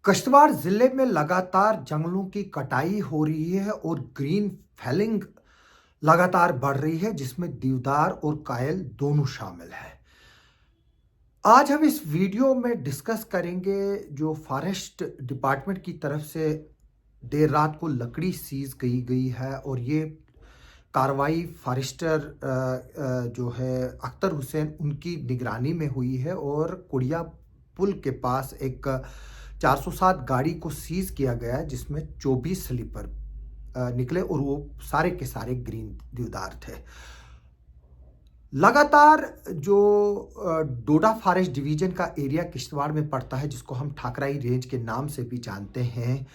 किश्तवाड़ जिले में लगातार जंगलों की कटाई हो रही है और ग्रीन फेलिंग लगातार बढ़ रही है, जिसमें देवदार और कायल दोनों शामिल हैं। आज हम इस वीडियो में डिस्कस करेंगे जो फॉरेस्ट डिपार्टमेंट की तरफ से देर रात को लकड़ी सीज की गई है, और ये कार्रवाई फॉरेस्टर जो है अख्तर हुसैन उनकी निगरानी में हुई है। और कुड़िया पुल के पास एक 407 गाड़ी को सीज किया गया है, जिसमें 24 स्लीपर निकले और वो सारे के सारे ग्रीन देवदार थे। लगातार जो डोडा फॉरेस्ट डिवीजन का एरिया किश्तवाड़ में पड़ता है, जिसको हम ठाकराई रेंज के नाम से भी जानते हैं,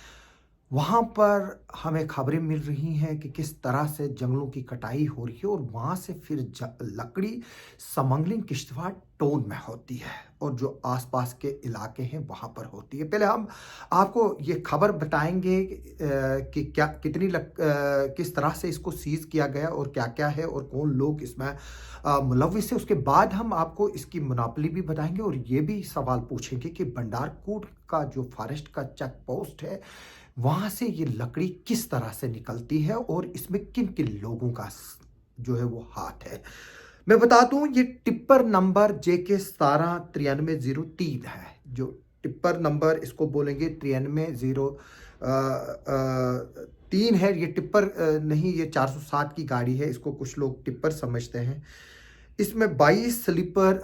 वहाँ पर हमें खबरें मिल रही हैं कि किस तरह से जंगलों की कटाई हो रही है, और वहाँ से फिर लकड़ी स्मगलिंग किश्तवाड़ टाउन में होती है और जो आसपास के इलाके हैं वहाँ पर होती है। पहले हम आपको ये खबर बताएंगे कि क्या किस तरह से इसको सीज किया गया और क्या क्या है और कौन लोग इसमें मुलविस है। उसके बाद हम आपको इसकी मुनापली भी बताएंगे और ये भी सवाल पूछेंगे कि भंडारकोट का जो फॉरेस्ट का चेक पोस्ट है, वहां से ये लकड़ी किस तरह से निकलती है और इसमें किन किन लोगों का जो है वो हाथ है। मैं बता दूं, ये टिप्पर नंबर JK 179303 है। जो टिप्पर नंबर इसको बोलेंगे 9303 है। ये टिप्पर नहीं, ये 407 की गाड़ी है, इसको कुछ लोग टिप्पर समझते हैं। इसमें 22 स्लीपर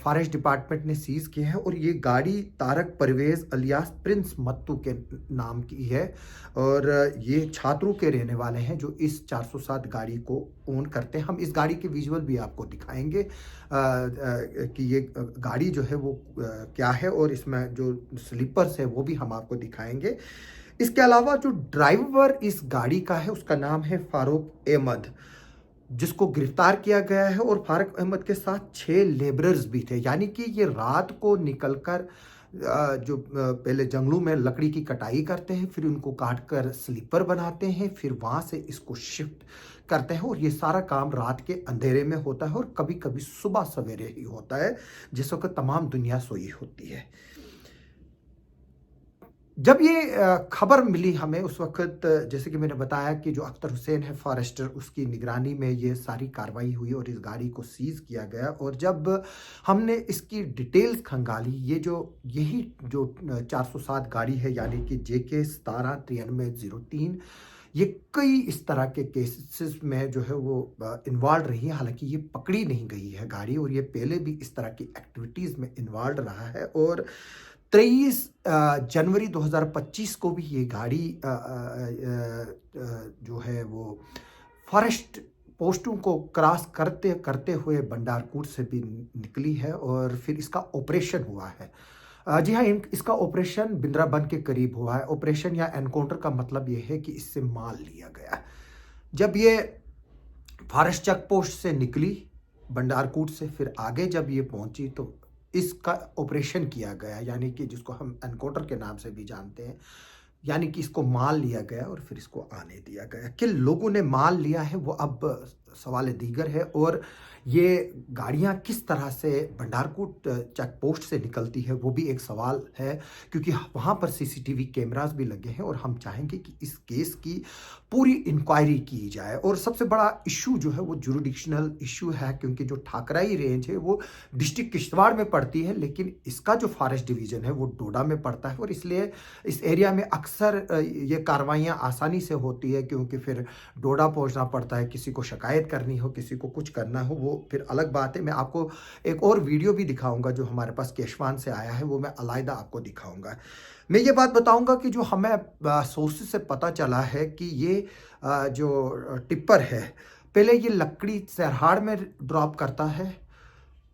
फॉरेस्ट डिपार्टमेंट ने सीज किए हैं, और ये गाड़ी तारक परवेज अलियास प्रिंस मत्तू के नाम की है, और ये छात्रों के रहने वाले हैं जो इस 407 गाड़ी को ओन करते हैं। हम इस गाड़ी के विजुअल भी आपको दिखाएंगे कि ये गाड़ी जो है वो क्या है, और इसमें जो स्लीपर्स है वो भी हम आपको दिखाएंगे। इसके अलावा जो ड्राइवर इस गाड़ी का है उसका नाम है फारूक अहमद, जिसको गिरफ्तार किया गया है, और फारूक अहमद के साथ 6 लेबरर्स भी थे। यानी कि ये रात को निकलकर जो पहले जंगलों में लकड़ी की कटाई करते हैं, फिर उनको काट कर स्लीपर बनाते हैं, फिर वहाँ से इसको शिफ्ट करते हैं, और ये सारा काम रात के अंधेरे में होता है और कभी कभी सुबह सवेरे ही होता है, जिस वक्त तमाम दुनिया सोई होती है। जब ये खबर मिली हमें उस वक्त, जैसे कि मैंने बताया कि जो अख्तर हुसैन है फॉरेस्टर, उसकी निगरानी में ये सारी कार्रवाई हुई और इस गाड़ी को सीज किया गया। और जब हमने इसकी डिटेल्स खंगाली, यही जो 407 गाड़ी है, यानी कि JK 179303, ये कई इस तरह के केसेस में जो है वो इन्वॉल्व रही है। हालांकि ये पकड़ी नहीं गई है गाड़ी, और ये पहले भी इस तरह की एक्टिविटीज़ में इन्वॉल्व रहा है। और 23 जनवरी 2025 को भी ये गाड़ी जो है वो फॉरेस्ट पोस्टों को क्रॉस करते करते हुए भंडारकोट से भी निकली है, और फिर इसका ऑपरेशन हुआ है। जी हाँ, इसका ऑपरेशन बिंद्राबन के करीब हुआ है। ऑपरेशन या एनकाउंटर का मतलब ये है कि इससे माल लिया गया। जब ये फॉरेस्ट चेक पोस्ट से निकली भंडारकोट से, फिर आगे जब ये पहुंची तो इसका ऑपरेशन किया गया, यानी कि जिसको हम एनकाउंटर के नाम से भी जानते हैं। यानी कि इसको माल लिया गया और फिर इसको आने दिया गया। किन लोगों ने माल लिया है वो अब सवाल दीगर है, और ये गाड़ियां किस तरह से भंडारकोट चेक पोस्ट से निकलती है वो भी एक सवाल है, क्योंकि वहाँ पर CCTV कैमरास भी लगे हैं, और हम चाहेंगे कि इस केस की पूरी इंक्वायरी की जाए। और सबसे बड़ा इशू जो है वो जुरिडिक्शनल इशू है, क्योंकि जो ठाकराई रेंज है वो डिस्ट्रिक्ट किश्तवाड़ में पड़ती है, लेकिन इसका जो फॉरेस्ट डिवीजन है वो डोडा में पड़ता है, और इसलिए इस एरिया में अक्सर ये कार्रवाइयाँ आसानी से होती है, क्योंकि फिर डोडा पहुँचना पड़ता है, किसी को शिकायत करनी हो, किसी को कुछ करना हो, वो फिर अलग बात है। मैं आपको एक और वीडियो भी दिखाऊंगा जो हमारे पास केशवान से आया है, वो मैं अलग आपको दिखाऊंगा। मैं ये बात बताऊंगा कि जो हमें सोर्सेस से पता चला है कि ये जो टिप्पर है, पहले ये लकड़ी सरहाड़ में ड्रॉप करता है,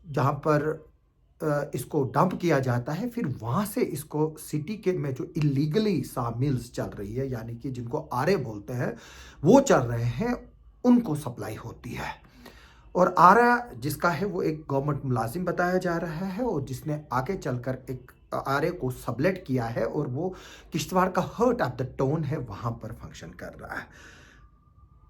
जहाँ पर इसको डंप किया जाता है, फिर वहाँ से इसको सिटी के में जो इलीगली सा मिल्स चल रही है, यानी कि जिनको आरे बोलते हैं, वो चल रहे हैं, उनको सप्लाई होती है। और आरा जिसका है वो एक गवर्नमेंट मुलाजिम बताया जा रहा है, और जिसने आगे चलकर एक आरे को सबलेट किया है, और वो किश्तवाड़ का हार्ट ऑफ द टाउन है, वहाँ पर फंक्शन कर रहा है।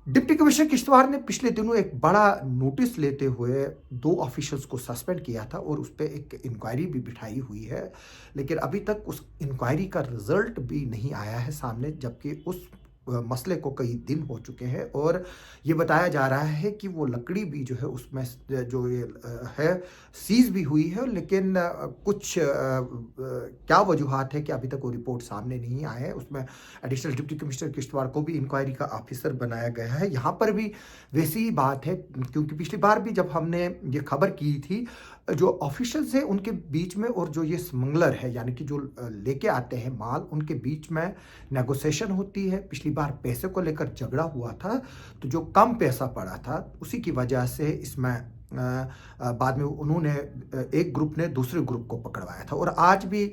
डिप्टी कमिश्नर किश्तवाड़ ने पिछले दिनों एक बड़ा नोटिस लेते हुए 2 ऑफिशियल्स को सस्पेंड किया था और उस पे एक इंक्वायरी भी बिठाई हुई है। लेकिन अभी तक उस इंक्वायरी का रिजल्ट भी नहीं आया है सामने, जबकि उस मसले को कई दिन हो चुके हैं और ये बताया जा रहा है कि वो लकड़ी भी जो है उसमें जो ये है सीज़ भी हुई है, लेकिन कुछ क्या वजूहात है कि अभी तक वो रिपोर्ट सामने नहीं आए है। उसमें एडिशनल डिप्टी कमिश्नर किश्तवाड़ को भी इंक्वायरी का ऑफिसर बनाया गया है। यहाँ पर भी वैसी ही बात है, क्योंकि पिछली बार भी जब हमने ये खबर की थी, जो ऑफिशियल्स है उनके बीच में और जो ये स्मगलर है यानी कि जो लेके आते हैं माल, उनके बीच में नेगोशिएशन होती है। पिछली बार पैसे को लेकर झगड़ा हुआ था, तो जो कम पैसा पड़ा था उसी की वजह से इसमें बाद में उन्होंने एक ग्रुप ने दूसरे ग्रुप को पकड़वाया था और आज भी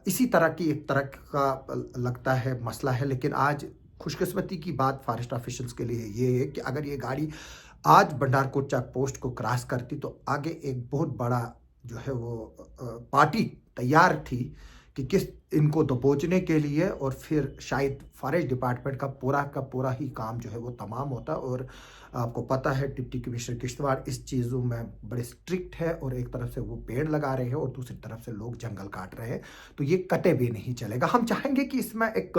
इसी तरह की एक तरह का लगता है मसला है। लेकिन आज खुशकिस्मती की बात फॉरेस्ट ऑफिशियल्स के लिए ये है कि अगर ये गाड़ी आज भंडारकोट चेक पोस्ट को क्रॉस करती तो आगे एक बहुत बड़ा जो है वो पार्टी तैयार थी कि किस इनको दबोचने के लिए, और फिर शायद फॉरेस्ट डिपार्टमेंट का पूरा ही काम जो है वो तमाम होता। और आपको पता है डिप्टी कमिश्नर किश्तवाड़ इस चीज़ों में बड़े स्ट्रिक्ट है और एक तरफ से वो पेड़ लगा रहे हैं और दूसरी तरफ से लोग जंगल काट रहे हैं, तो ये कटे भी नहीं चलेगा। हम चाहेंगे कि इसमें एक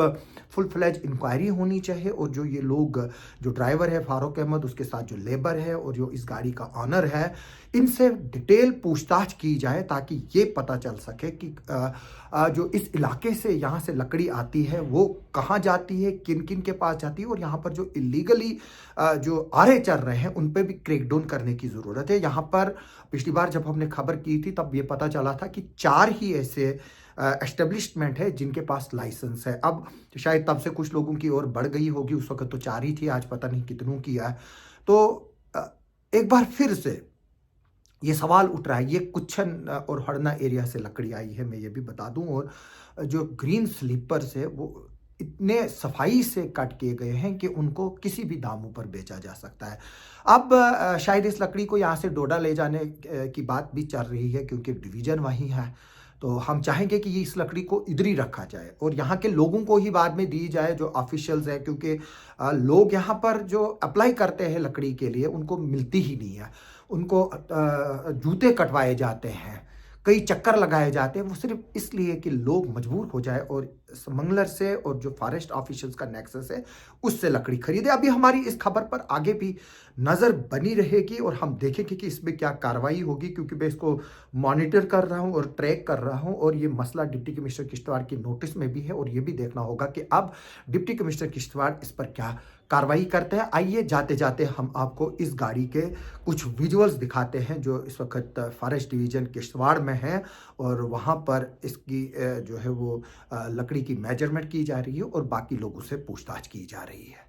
फुल फ्लेज इंक्वायरी होनी चाहिए और जो ये लोग, जो ड्राइवर है फारूक अहमद, उसके साथ जो लेबर है और जो इस गाड़ी का ऑनर है, इनसे डिटेल पूछताछ की जाए ताकि ये पता चल सके कि जो इस इलाके से यहाँ से लकड़ी आती है वो कहाँ जाती है, किन किन के पास जाती है, और यहाँ पर जो इलीगली जो आरे चल रहे हैं उन पे भी क्रैकडाउन करने की ज़रूरत है। यहाँ पर पिछली बार जब हमने खबर की थी तब ये पता चला था कि 4 ही ऐसे एस्टेब्लिशमेंट है जिनके पास लाइसेंस है। अब शायद तब से कुछ लोगों की और बढ़ गई होगी, उस वक्त तो 4 ही थी, आज पता नहीं कितनों की है। तो एक बार फिर से ये सवाल उठ रहा है, ये कुच्छन और हरना एरिया से लकड़ी आई है, मैं ये भी बता दूं, और जो ग्रीन स्लीपर्स है वो इतने सफाई से कट किए गए हैं कि उनको किसी भी दामों पर बेचा जा सकता है। अब शायद इस लकड़ी को यहाँ से डोडा ले जाने की बात भी चल रही है क्योंकि डिवीज़न वहीं है, तो हम चाहेंगे कि ये इस लकड़ी को इधर ही रखा जाए और यहाँ के लोगों को ही बाद में दी जाए जो ऑफिशियल्स हैं, क्योंकि लोग यहाँ पर जो अप्लाई करते हैं लकड़ी के लिए उनको मिलती ही नहीं है। उनको जूते कटवाए जाते हैं, कई चक्कर लगाए जाते हैं, वो सिर्फ इसलिए कि लोग मजबूर हो जाए और स्मगलर से और जो फॉरेस्ट ऑफिशियल्स का नेक्सस है उससे लकड़ी खरीदे। अभी हमारी इस खबर पर आगे भी नज़र बनी रहेगी और हम देखेंगे कि इसमें क्या कार्रवाई होगी, क्योंकि मैं इसको मॉनिटर कर रहा हूं और ट्रैक कर रहा हूं और ये मसला डिप्टी कमिश्नर किश्तवाड़ की नोटिस में भी है और ये भी देखना होगा कि अब डिप्टी कमिश्नर किश्तवाड़ इस पर क्या कार्रवाई करते हैं। आइए जाते जाते हम आपको इस गाड़ी के कुछ विजुअल्स दिखाते हैं जो इस वक्त फॉरेस्ट डिवीज़न किश्तवाड़ में है और वहाँ पर इसकी जो है वो लकड़ी की मेजरमेंट की जा रही है और बाकी लोगों से पूछताछ की जा रही है।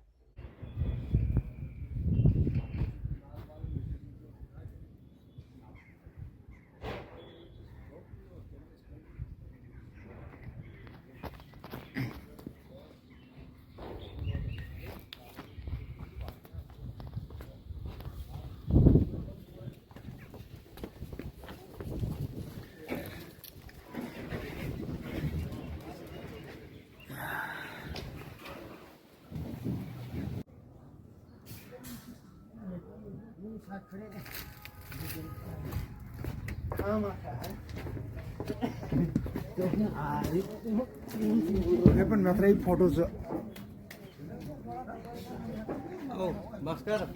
पण मात्र फोटोज Oh, masker.